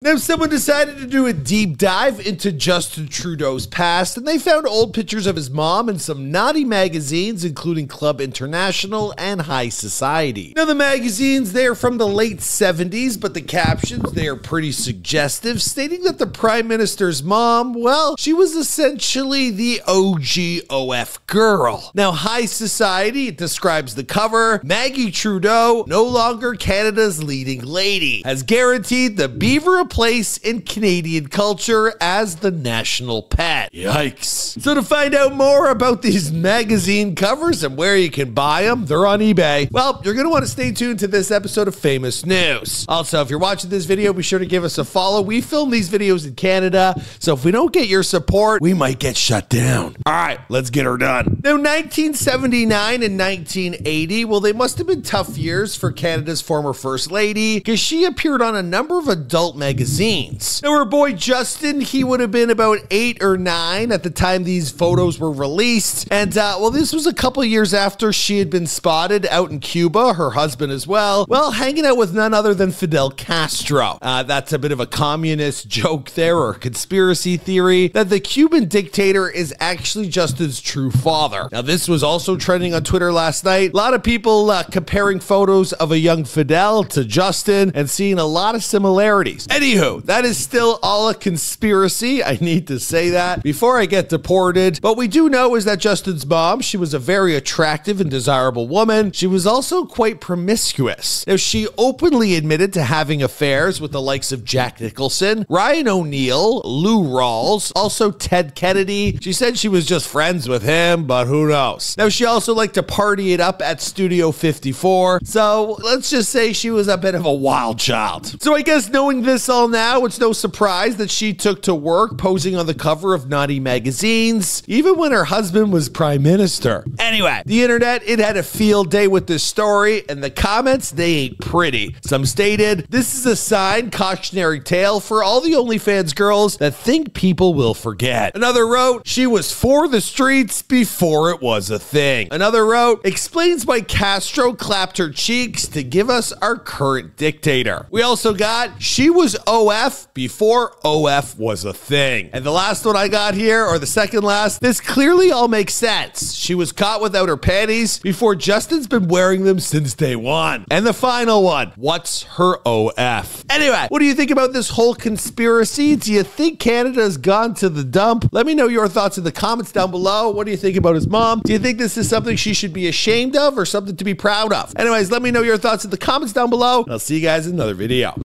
Now, someone decided to do a deep dive into Justin Trudeau's past, and they found old pictures of his mom in some naughty magazines, including Club International and High Society. Now, the magazines, they are from the late 70s, but the captions, they are pretty suggestive, stating that the Prime Minister's mom, well, she was essentially the OGOF girl. Now, High Society, it describes the cover. Maggie Trudeau, no longer Canada's leading lady, has guaranteed the beaver a place in Canadian culture as the national pet. Yikes. So to find out more about these magazine covers and where you can buy them, they're on eBay. Well, you're going to want to stay tuned to this episode of Famous News. Also, if you're watching this video, be sure to give us a follow. We film these videos in Canada, so if we don't get your support, we might get shut down. All right, let's get her done. Now, 1979 and 1980, well, they must have been tough years for Canada's former First Lady, because she appeared on a number of adult magazines. Now, her boy Justin, he would have been about 8 or 9 at the time these photos were released. And, well, this was a couple years after she had been spotted out in Cuba, her husband as well, hanging out with none other than Fidel Castro. That's a bit of a communist joke there, or conspiracy theory, that the Cuban dictator is actually Justin's true father. Now, this was also trending on Twitter last night. A lot of people comparing photos of a young Fidel to Justin and seeing a lot of similarities. Anywho, that is still all a conspiracy. I need to say that before I get deported. What we do know is that Justin's mom, she was a very attractive and desirable woman. She was also quite promiscuous. Now, she openly admitted to having affairs with the likes of Jack Nicholson, Ryan O'Neal, Lou Rawls, also Ted Kennedy. She said she was just friends with him, but who knows? Now, she also liked to party it up at Studio 54. So let's just say she was a bit of a wild child. So I guess knowing this all now, it's no surprise that she took to work posing on the cover of naughty magazines, even when her husband was Prime Minister. Anyway, the internet, it had a field day with this story, and the comments, they ain't pretty. Some stated, "This is a sign, cautionary tale for all the OnlyFans girls that think people will forget." Another wrote, "She was for the streets before it was a thing." Another wrote, "Explains why Castro clapped her cheeks to give us our current dictator." We also got, "She was OF before OF was a thing." And the last one I got here, or the second last, "This clearly all makes sense. She was caught without her panties before Justin's been wearing them since day one." And the final one, "What's her OF?" Anyway, what do you think about this whole conspiracy? Do you think Canada's gone to the dump? Let me know your thoughts in the comments down below. What do you think about his mom? Do you think this is something she should be ashamed of or something to be proud of? Anyways, let me know your thoughts in the comments down below. I'll see you guys in another video.